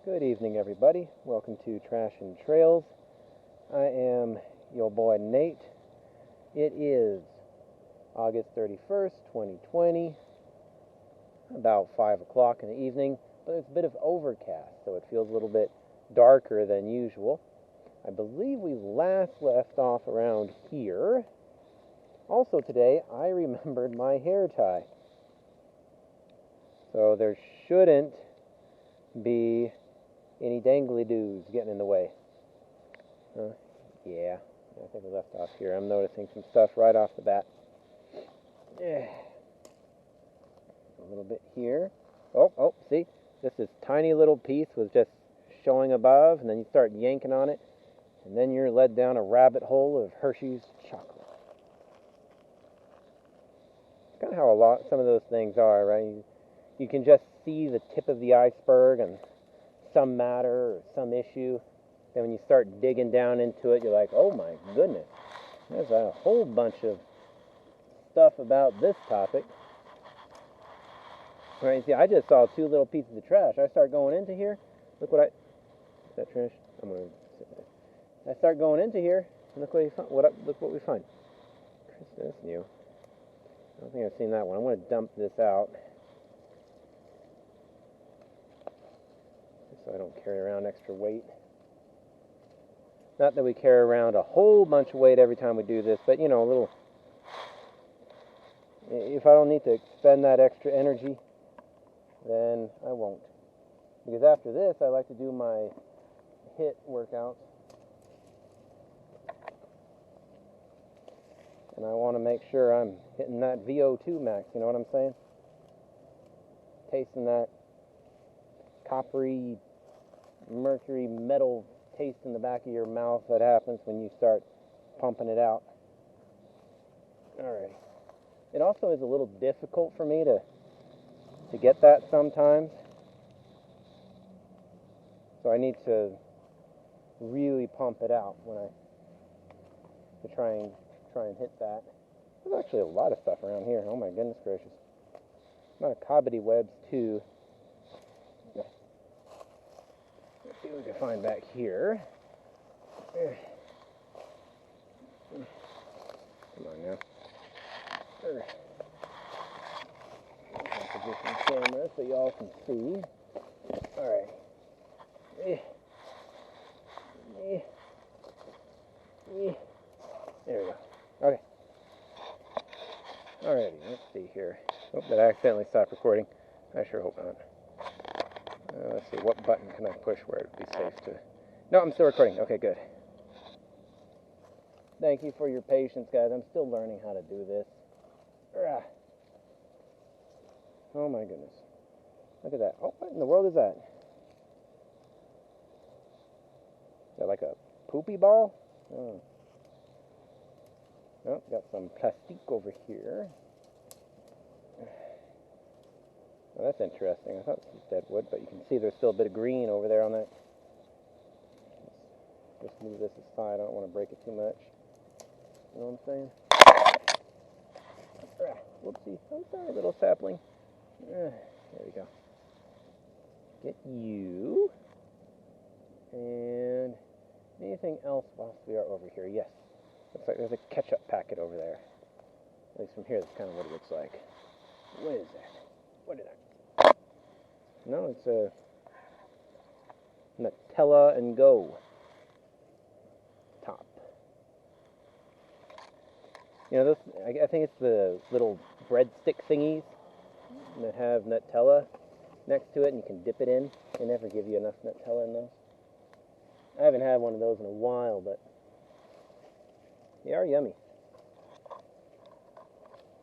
Good evening, everybody. Welcome to Trash and Trails. I am your boy Nate. It is August 31st, 2020, about 5 o'clock in the evening, but it's a bit of overcast, so it feels a little bit darker than usual. I believe we last left off around here. Also today, I remembered my hair tie. So there shouldn't be any dangly-doos getting in the way. Yeah, I think we left off here. I'm noticing some stuff right off the bat. A little bit here. Oh, see? Just this tiny little piece was just showing above, and then you start yanking on it, and then you're led down a rabbit hole of Hershey's chocolate. It's kind of how some of those things are, right? You can just see the tip of the iceberg and some matter or some issue. Then when you start digging down into it, you're like, oh my goodness, there's a whole bunch of stuff about this topic. Right, see, I just saw two little pieces of trash. I start going into here. Is that trash? I'm going to sit there. I start going into here, and look what we find. That's new. I don't think I've seen that one. I'm going to dump this out, so I don't carry around extra weight. Not that we carry around a whole bunch of weight every time we do this, but, a little. If I don't need to expend that extra energy, then I won't. Because after this, I like to do my HIIT workouts. And I want to make sure I'm hitting that VO2 max, you know what I'm saying? Tasting that coppery, mercury, metal taste in the back of your mouth that happens when you start pumping it out. Alrighty. It also is a little difficult for me to get that sometimes. So I need to really pump it out to try and hit that. There's actually a lot of stuff around here. Oh my goodness gracious. A lot of cobbity webs too. Let's see what we can find back here. Come on now. Position camera so y'all can see. Alright. There we go. Okay. Alrighty, let's see here. Hope that I accidentally stopped recording. I sure hope not. Let's see, what button can I push where it would be safe to... No, I'm still recording. Okay, good. Thank you for your patience, guys. I'm still learning how to do this. Oh my goodness. Look at that. Oh, what in the world is that? Is that like a poopy ball? Oh, got some plastique over here. Well, that's interesting. I thought this was dead wood, but you can see there's still a bit of green over there on that. Let's just move this aside. I don't want to break it too much. You know what I'm saying? Whoopsie. I'm sorry, little sapling. There we go. Get you. And anything else whilst we are over here? Yes. Looks like there's a ketchup packet over there. At least from here, that's kind of what it looks like. What is that? What is that? No, it's a Nutella and Go top. This, I think it's the little breadstick thingies that have Nutella next to it, and you can dip it in. They never give you enough Nutella in those. I haven't had one of those in a while, but they are yummy.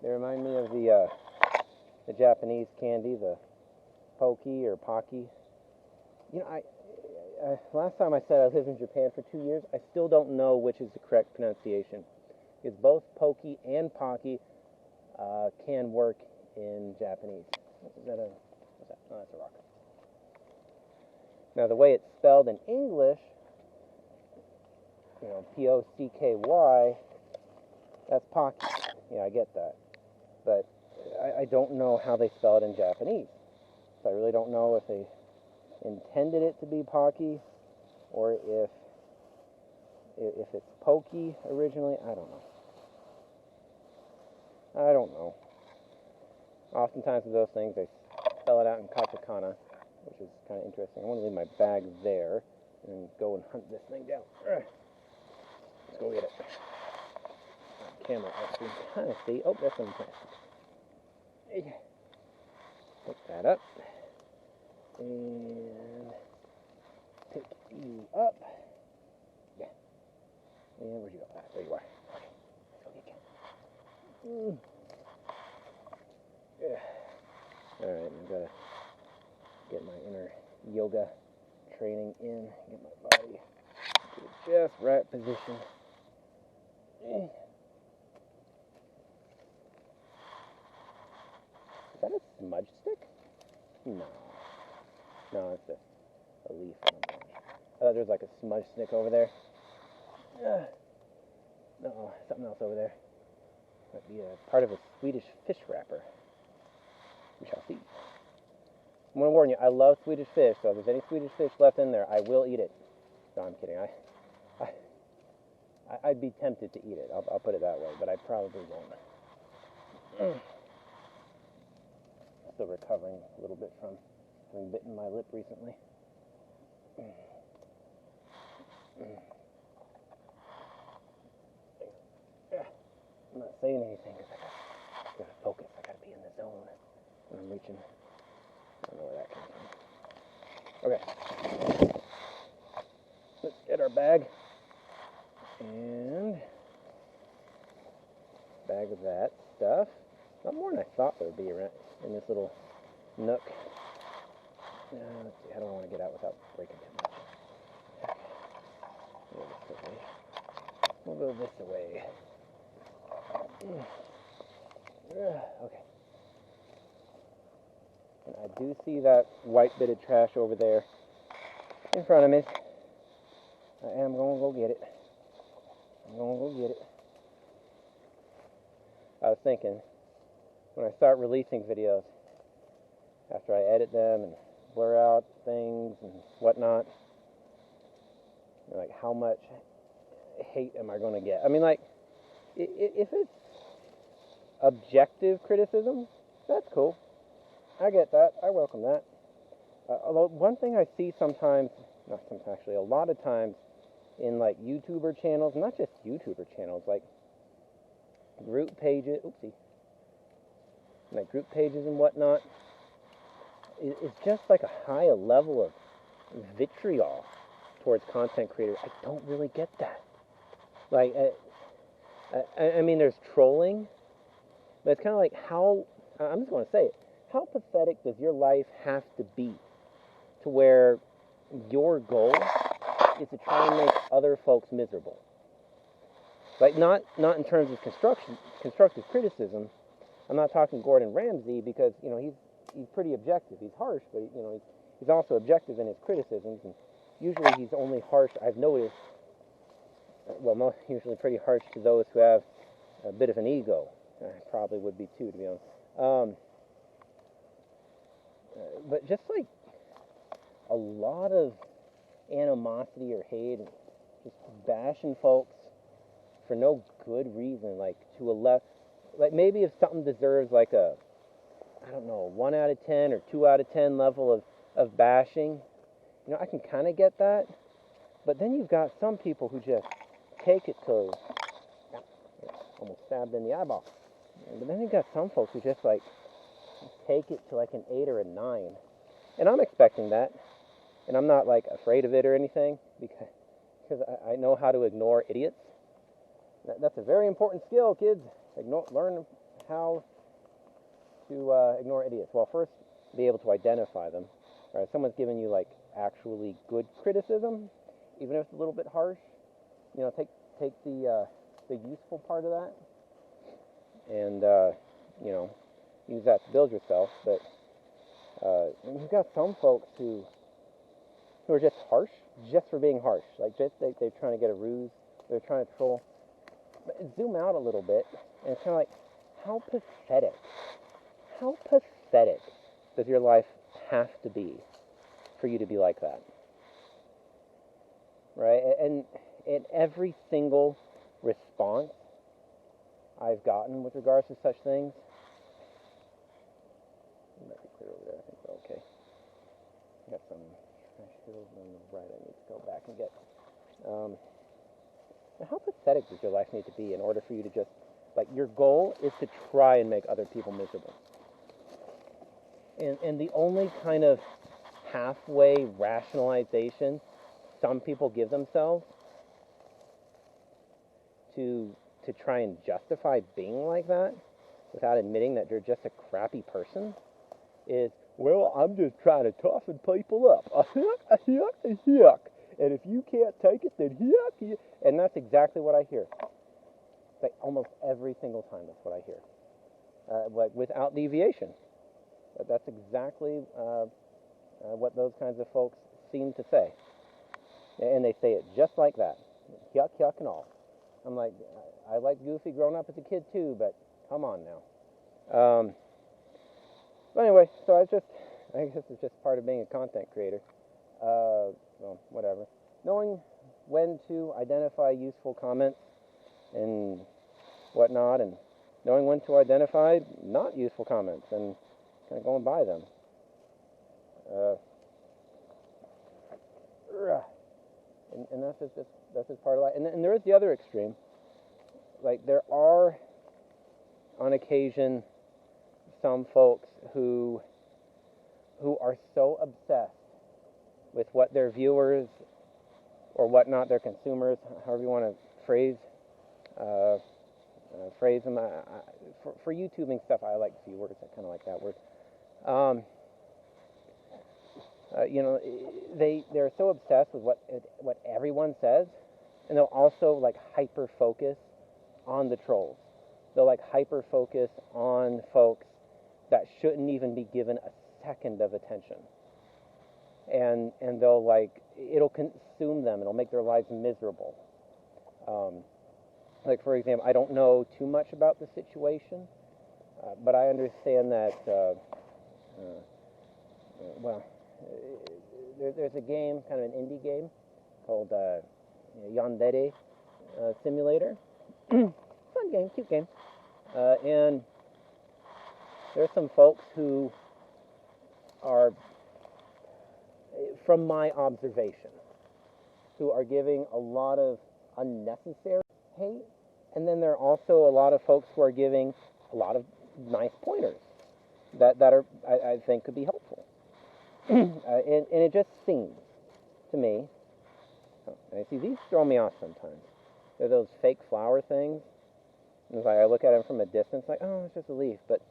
They remind me of the Japanese candy, the Pocky or Pocky. I last time I said I lived in Japan for 2 years, I still don't know which is the correct pronunciation. Because both Pocky and Pocky can work in Japanese. What's that? Oh, that's a rock. Now, the way it's spelled in English, P-O-C-K-Y, that's Pocky. Yeah, I get that. But I don't know how they spell it in Japanese. So I really don't know if they intended it to be Pocky, or if it's Pokey originally. I don't know. Oftentimes with those things, they spell it out in katakana, which is kind of interesting. I want to leave my bag there and go and hunt this thing down. Let's go get it. Camera actually kind of see. Oh, there's some plastic. Pick that up and pick you up. Yeah. And where'd you go? Ah, there you are. Okay. Let's go get you. Yeah. All right. I've got to get my inner yoga training in. Get my body to just right position. Is that a smudge stick? No. No, it's a leaf on a branch. I thought there was like a smudge stick over there. No, something else over there. Might be a part of a Swedish fish wrapper. We shall see. I'm going to warn you, I love Swedish fish, so if there's any Swedish fish left in there, I will eat it. No, I'm kidding. I'd be tempted to eat it. I'll put it that way, but I probably won't. Still recovering a little bit from having bitten my lip recently. I'm not saying anything because I gotta focus. I gotta be in the zone when I'm reaching. I don't know where that came from. Okay. Let's get our bag. And bag of that stuff. A lot more than I thought there would be around in this little nook. Let's see, I don't want to get out without breaking too much. Okay. We'll go this away. Okay. And I do see that white bit of trash over there in front of me. I am going to go get it. I was thinking, when I start releasing videos, after I edit them and blur out things and whatnot, like how much hate am I going to get? I mean, like, if it's objective criticism, that's cool. I get that. I welcome that. Although one thing I see sometimes, not sometimes actually, a lot of times in like YouTuber channels, not just YouTuber channels, like group pages, like group pages and whatnot, it's just like a high level of vitriol towards content creators. I don't really get that. Like, I mean, there's trolling, but it's kind of like how, I'm just going to say it, how pathetic does your life have to be to where your goal is to try and make other folks miserable? Like, not in terms of constructive criticism. I'm not talking Gordon Ramsay because, you know, he's pretty objective. He's harsh, but, you know, he's also objective in his criticisms, and usually he's only harsh, I've noticed, well, usually pretty harsh to those who have a bit of an ego. I probably would be too, to be honest. But just like a lot of animosity or hate, and just bashing folks for no good reason, like to a left, like maybe if something deserves like a, I don't know, 1 out of 10 or 2 out of 10 level of bashing, you know, I can kind of get that. But then you've got some people who just take it to, almost stabbed in the eyeball. But then you've got some folks who just like take it to like an 8 or a 9. And I'm expecting that. And I'm not like afraid of it or anything, because I know how to ignore idiots. That's a very important skill, kids. Learn how to ignore idiots. Well, first, be able to identify them. All right, someone's giving you like actually good criticism, even if it's a little bit harsh. You know, take the useful part of that, and you know, use that to build yourself. But you've got some folks who are just harsh, just for being harsh. Like just they're trying to get a ruse. They're trying to troll. But zoom out a little bit, and it's kind of like, how pathetic does your life have to be for you to be like that, right? And in every single response I've gotten with regards to such things, it might be clear over there. I think we're okay. I got some trash hills on the right I need to go back and get. How pathetic does your life need to be in order for you to just, like, your goal is to try and make other people miserable? And the only kind of halfway rationalization some people give themselves to try and justify being like that without admitting that you're just a crappy person is, well, I'm just trying to toughen people up. And if you can't take it, then yuck. And that's exactly what I hear. Like almost every single time, that's what I hear. Like without deviation. That's exactly what those kinds of folks seem to say. And they say it just like that. Yuck, yuck, and all. I'm like, I liked Goofy growing up as a kid too, but come on now. But anyway, so I guess it's just part of being a content creator. Well, whatever. Knowing when to identify useful comments and whatnot, and knowing when to identify not useful comments and kind of going by them. And that's just part of life. And there is the other extreme. Like, there are, on occasion, some folks who are so obsessed with what their viewers or whatnot, their consumers, however you want to phrase them. For YouTubing stuff, I like viewers. I kind of like that word. They're so obsessed with what everyone says, and they'll also like hyper focus on the trolls. They'll like hyper focus on folks that shouldn't even be given a second of attention. And they'll like, it'll consume them. It'll make their lives miserable. Like, for example, I don't know too much about the situation, but I understand that, there's a game, kind of an indie game, called Yandere Simulator. Fun game, cute game. And there's some folks who are, from my observation, who are giving a lot of unnecessary hate, and then there are also a lot of folks who are giving a lot of nice pointers that are, I think, could be helpful. And it just seems to me, I see these throw me off sometimes. They're those fake flower things. And it's like I look at them from a distance, like, oh, it's just a leaf. But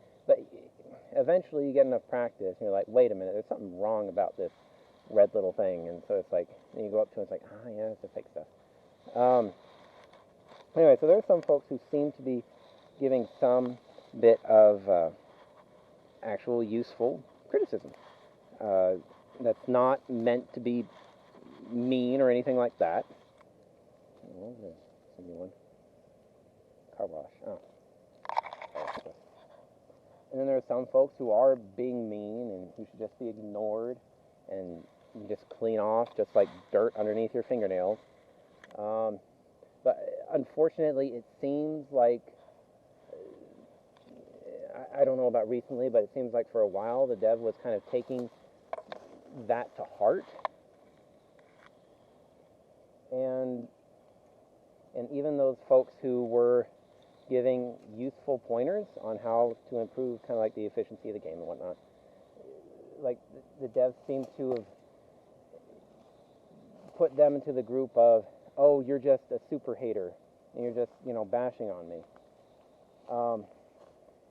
eventually you get enough practice, and you're like, wait a minute, there's something wrong about this red little thing. And so it's like, and you go up to it, it's like, yeah, it's the fake stuff. Anyway, so there's some folks who seem to be giving some bit of actual useful criticism. That's not meant to be mean or anything like that. Oh, there's a new one. Car wash. Oh. And then there are some folks who are being mean and who should just be ignored and you just clean off just like dirt underneath your fingernails. But unfortunately, it seems like, I don't know about recently, but it seems like for a while the dev was kind of taking that to heart. And even those folks who were giving useful pointers on how to improve kind of like the efficiency of the game and whatnot, like the devs seem to have put them into the group of, oh, you're just a super hater and you're just, bashing on me.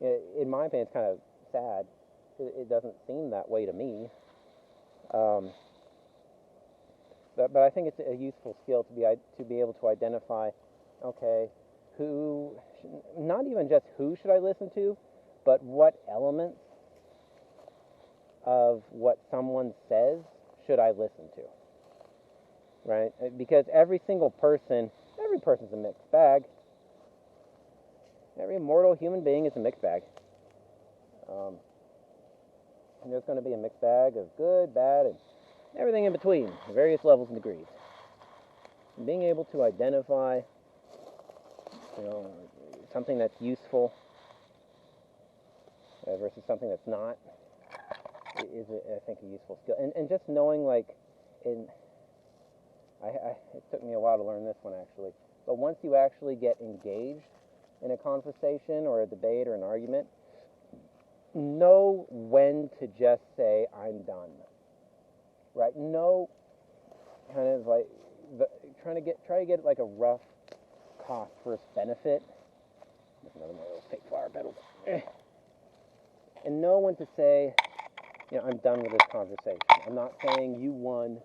In my opinion, it's kind of sad. It doesn't seem that way to me. But I think it's a useful skill to be able to identify, okay, not even just who should I listen to, but what elements of what someone says should I listen to, right? Because every person's a mixed bag. Every mortal human being is a mixed bag. And there's going to be a mixed bag of good, bad, and everything in between, various levels and degrees. Being able to identify, something that's useful versus something that's not is, I think, a useful skill. And just knowing, like, it took me a while to learn this one, actually. But once you actually get engaged in a conversation or a debate or an argument, know when to just say, I'm done. Right? Know, kind of like, try to get like a rough cost versus benefit. Another one of those fake flower petals. And know when to say, I'm done with this conversation. I'm not saying you won.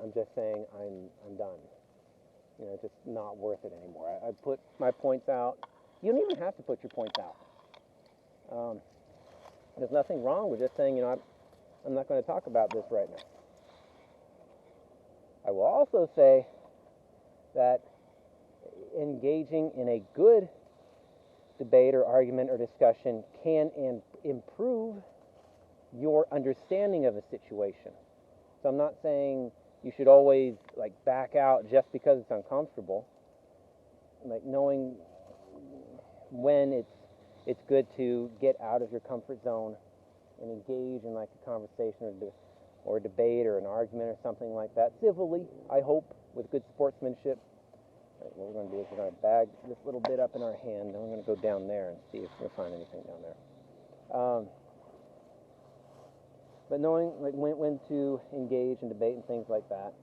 I'm just saying I'm done. It's just not worth it anymore. I put my points out. You don't even have to put your points out. There's nothing wrong with just saying, I'm not going to talk about this right now. I will also say that engaging in a good debate or argument or discussion can improve your understanding of a situation. So I'm not saying you should always back out just because it's uncomfortable. Like knowing when it's good to get out of your comfort zone and engage in a conversation or a debate or an argument or something like that civilly, I hope, with good sportsmanship. Right, what we're going to do is we're going to bag this little bit up in our hand, and we're going to go down there and see if we can find anything down there. But knowing when to engage in debate and things like that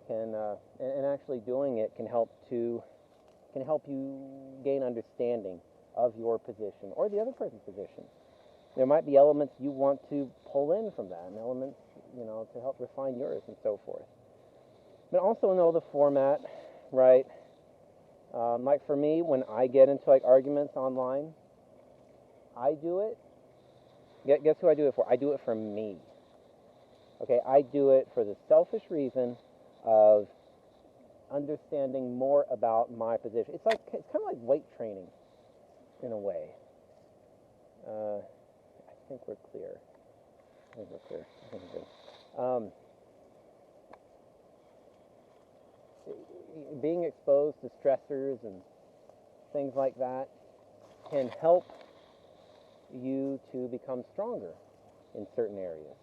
can, and actually doing it can help you gain understanding of your position or the other person's position. There might be elements you want to pull in from that, and elements, to help refine yours and so forth. But also know the format, right? Like for me, when I get into arguments online, I do it. Guess who I do it for? I do it for me. Okay, I do it for the selfish reason of understanding more about my position. It's kind of like weight training, in a way. I think we're clear. I think we're good. Being exposed to stressors and things like that can help you to become stronger in certain areas.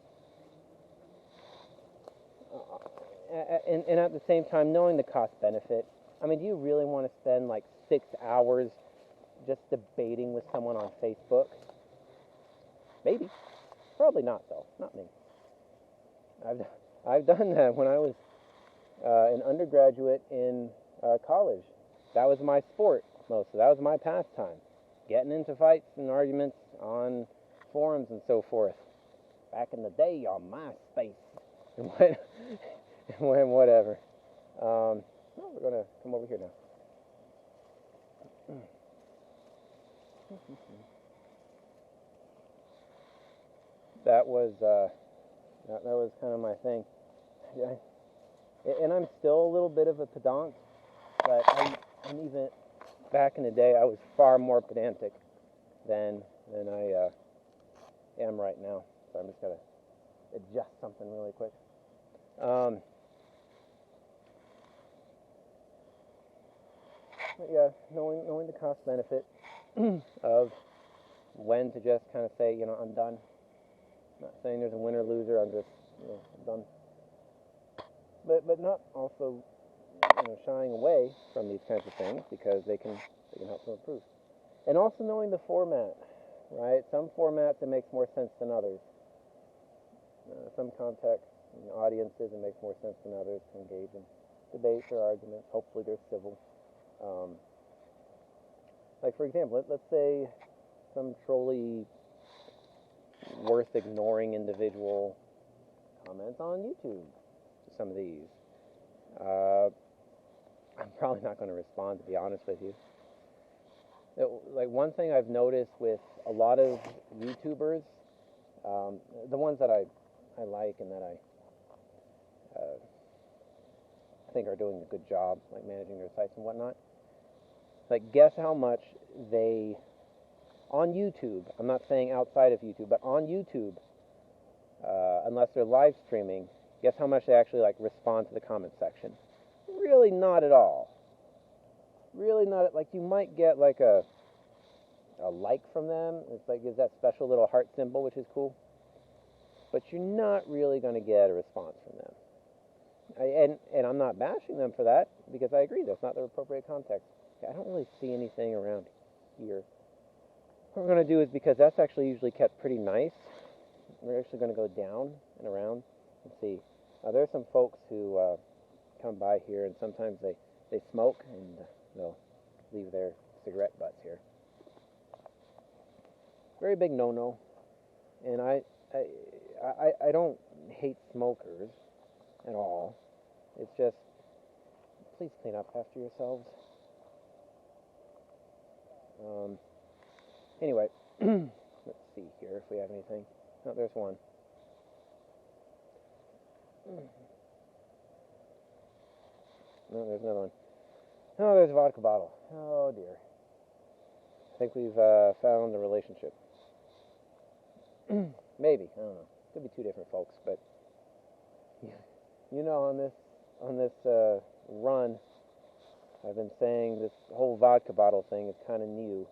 And at the same time, knowing the cost benefit. I mean, do you really want to spend 6 hours just debating with someone on Facebook? Maybe. Probably not, though. Not me. I've done that when I was an undergraduate in college. That was my sport, mostly. That was my pastime. Getting into fights and arguments on forums and so forth. Back in the day on MySpace. And whatever. We're going to come over here now. That was kind of my thing. And I'm still a little bit of a pedant, but I'm even back in the day I was far more pedantic than I am right now. So I'm just gonna adjust something really quick. But yeah, knowing the cost benefit of when to just kind of say, I'm done. I'm not saying there's a winner loser. I'm just I'm done. But not also shying away from these kinds of things because they can help to improve. And also knowing the format, right? Some formats it makes more sense than others. Some contexts and audiences it makes more sense than others to engage in debates or arguments. Hopefully they're civil. Like for example, let's say some trolly, worth ignoring individual comments on YouTube to some of these. I'm probably not going to respond, to be honest with you. Like one thing I've noticed with a lot of YouTubers, the ones that I like and that I think are doing a good job, like managing their sites and whatnot. Like, guess how much they, on YouTube, I'm not saying outside of YouTube, but on YouTube, unless they're live streaming, Guess how much they actually like respond to the comment section? Really not at all. Really not. Like, you might get like a like from them. It's like, gives that special little heart symbol, which is cool. But you're not really going to get a response from them. And I'm not bashing them for that, because I agree, that's not the appropriate context. I don't really see anything around here. What we're going to do is, because that's actually usually kept pretty nice, we're actually going to go down and around and see. There's some folks who come by here, and sometimes they smoke, and they'll leave their cigarette butts here. Very big no-no. And I don't hate smokers at all. It's just, please clean up after yourselves. Anyway, let's see here if we have anything. Oh, there's one. No, there's another one. Oh, there's a vodka bottle. Oh, dear. I think we've found a relationship. Maybe. I don't know. Could be two different folks, but you know, on this run, I've been saying this whole vodka bottle thing is kind of new.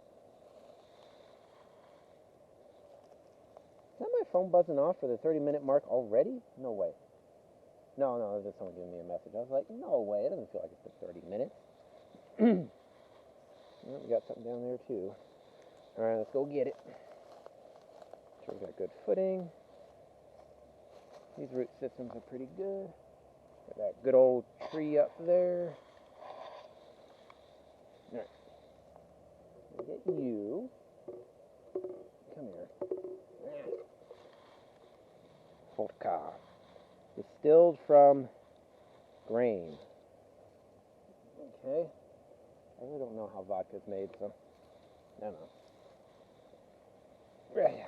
Is that my phone buzzing off for the 30-minute mark already? No way. No, it was just someone giving me a message. I was like, no way. It doesn't feel like it's been 30 minutes. Well, we got something down there, too. All right, let's go get it. Make sure we got good footing. These root systems are pretty good. Got that good old tree up there. All right. We'll get you. Come here. Vodka. Distilled from grain. Okay. I really don't know how vodka's made, so I don't know. Right.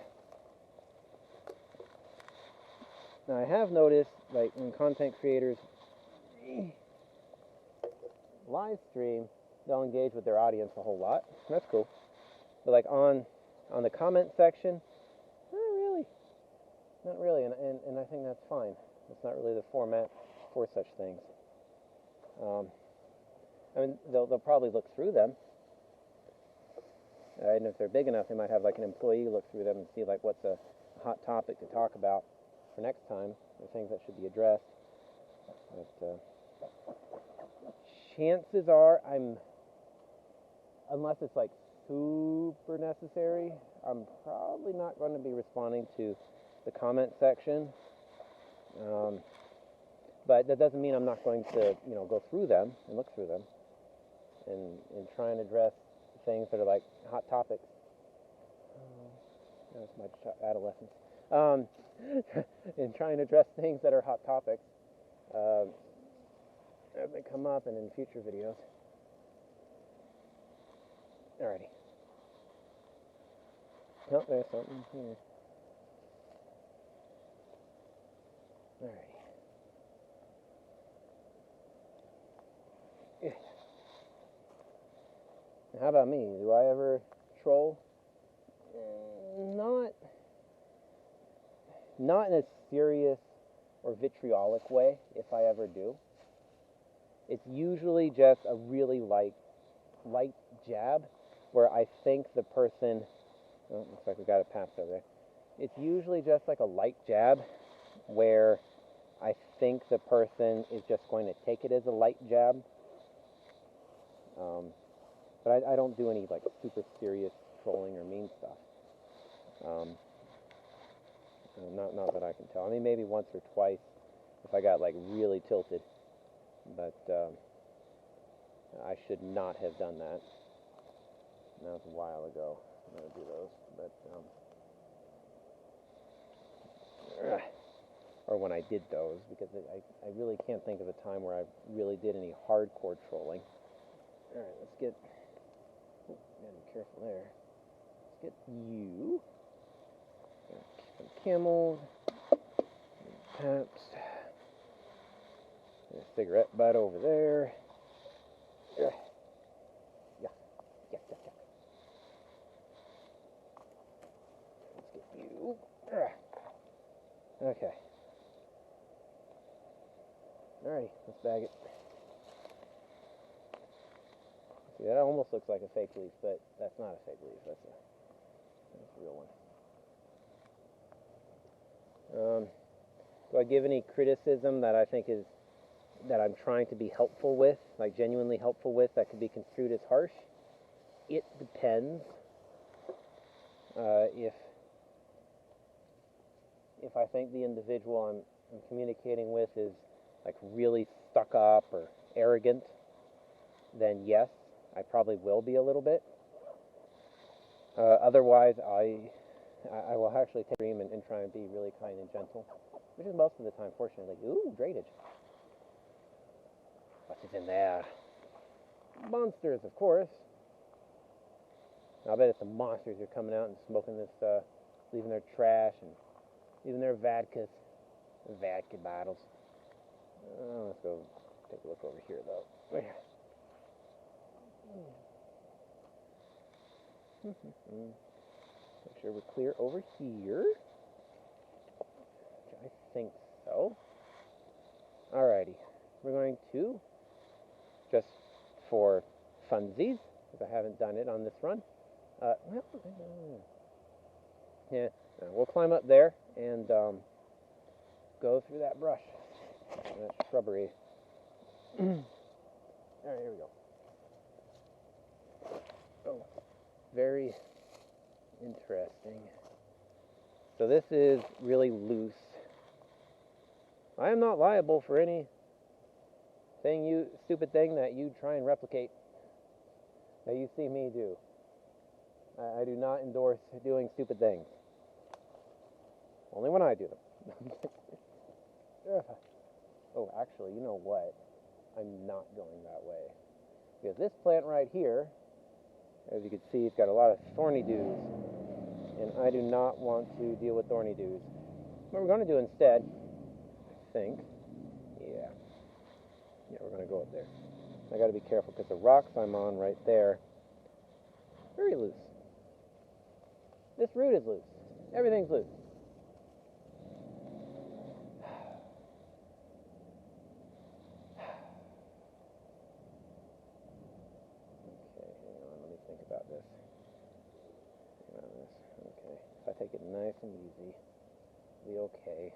Now, I have noticed, like, when content creators live stream, they'll engage with their audience a whole lot. That's cool. But, like, on the comment section, not really, and I think that's fine. It's not really the format for such things. I mean, they'll probably look through them. And if they're big enough, they might have like an employee look through them and see like what's a hot topic to talk about for next time, or things that should be addressed. But chances are, unless it's like super necessary, I'm probably not going to be responding to the comment section. But that doesn't mean I'm not going to, go through them and look through them and try and address things that are like hot topics. That's my adolescence. And try and address things that are hot topics as they come up and in future videos. Alrighty. Oh, there's something here. Alrighty. How about me? Do I ever troll? Not in a serious or vitriolic way, if I ever do. It's usually just a really light jab where I think the person... Oh, looks like we got a pass over there. It's usually just like a light jab where I think the person is just going to take it as a light jab. But I don't do any like super serious trolling or mean stuff. Not that I can tell. I mean, maybe once or twice if I got like really tilted. But I should not have done that. That was a while ago. I'm going to do those. But or when I did those, because I really can't think of a time where I really did any hardcore trolling. All right, let's get... Oh, gotta be careful there. Let's get you. Some Camels. Paps. There's a cigarette butt over there. Yeah. Let's get you. Okay. Alrighty, let's bag it. See, that almost looks like a fake leaf, but that's not a fake leaf. That's a real one. Do I give any criticism that I think is that I'm trying to be helpful with, like genuinely helpful with, that could be construed as harsh? It depends. If I think the individual I'm communicating with is like really stuck up or arrogant, then yes, I probably will be a little bit. Otherwise, I will actually take a dream and try and be really kind and gentle, which is most of the time, fortunately. Ooh, drainage. What is in there? Monsters, of course. I bet it's the monsters who are coming out and smoking this, leaving their trash and leaving their vodka bottles. Let's go take a look over here, though. Make sure we're clear over here. I think so. Alrighty. We're going to, just for funsies, because I haven't done it on this run, we'll climb up there and go through that brush, that shrubbery. Alright, here we go. Oh, very interesting. So this is really loose. I am not liable for any stupid thing that you try and replicate, that you see me do. I do not endorse doing stupid things. Only when I do them. Oh, actually, you know what? I'm not going that way. Because this plant right here, as you can see, it's got a lot of thorny dews. And I do not want to deal with thorny dews. What we're going to do instead, I think, yeah, we're going to go up there. I got to be careful because the rocks I'm on right there, very loose. This root is loose. Everything's loose. Okay, hang on, let me think about this. Okay, if I take it nice and easy, it'll be okay.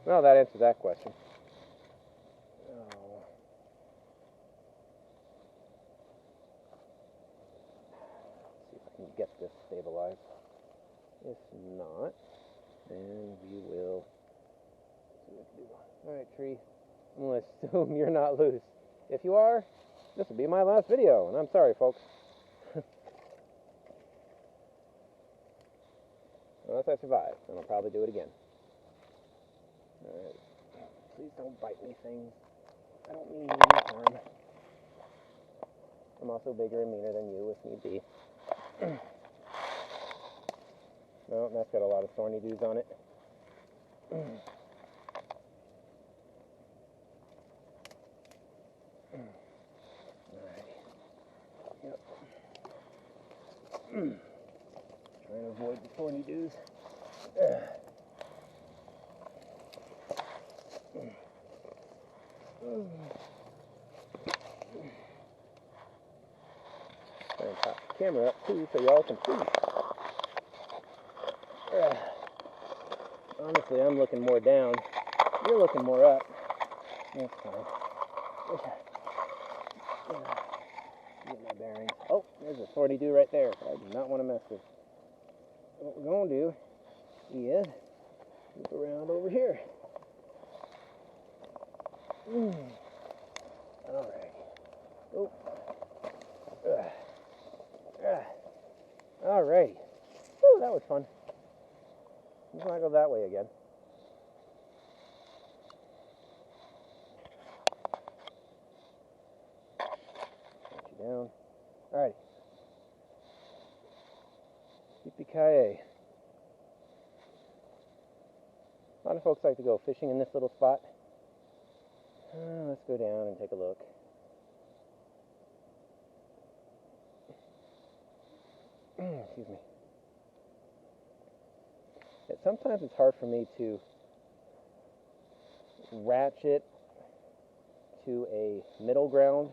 Well, that answers that question. Oh. Let's see if I can get this stabilized. If not, then we will see what we do. Alright, tree. I'm going to assume you're not loose. If you are, this will be my last video, and I'm sorry, folks. Unless I survive, then I'll probably do it again. Alright. Please don't bite me, things. I don't mean any harm. I'm also bigger and meaner than you, if need be. No, that's got a lot of thorny dews on it. Alrighty. Yep. Trying to avoid the thorny dews. Trying to pop the camera up too so y'all can see. Honestly, I'm looking more down. You're looking more up. That's fine. Get my bearings. Oh, there's a thorny dew right there. I do not want to mess with. What we're going to do is loop around over here. Alright. Oh. Alrighty. Woo, that was fun. Let's not go that way again. Put you down. Alrighty. Yippee-ki-yay. A lot of folks like to go fishing in this little spot. Let's go down and take a look. Excuse me. sometimes it's hard for me to ratchet to a middle ground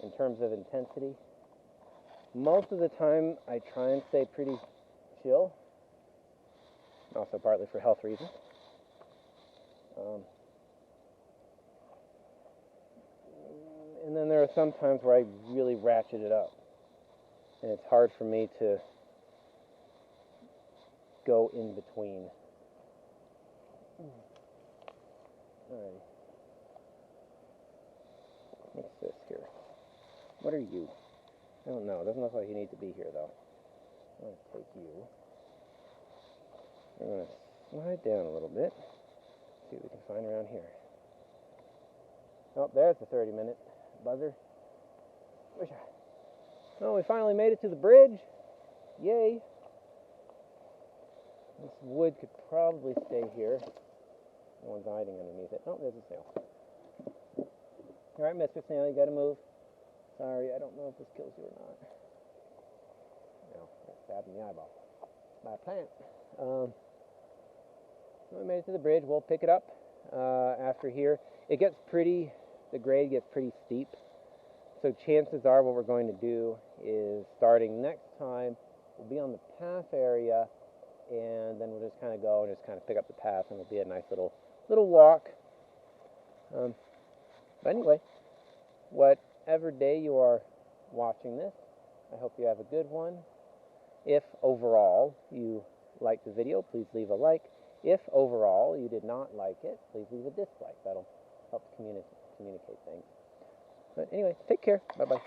in terms of intensity. Most of the time I try and stay pretty chill, also partly for health reasons. And then there are some times where I really ratchet it up, and it's hard for me to go in between. Alrighty. What's this here? What are you? I don't know. It doesn't look like you need to be here, though. I'm going to take you. We're going to slide down a little bit. See what we can find around here. Oh, there's the 30-minute buzzer. Oh, we finally made it to the bridge. Yay. This wood could probably stay here. No one's hiding underneath it. Oh, there's a snail. All right, Mr. Snail, you got to move. Sorry, I don't know if this kills you or not. No, got stabbed in the eyeball by a plant. We made it to the bridge. We'll pick it up after here. It gets pretty, the grade gets pretty steep. So chances are what we're going to do is starting next time, we'll be on the path area, and then we'll just kind of go and just kind of pick up the path, and it'll be a nice little walk. But anyway, whatever day you are watching this, I hope you have a good one. If overall you liked the video, please leave a like. If overall you did not like it, please leave a dislike. That'll help communicate things. But anyway, take care. Bye-bye.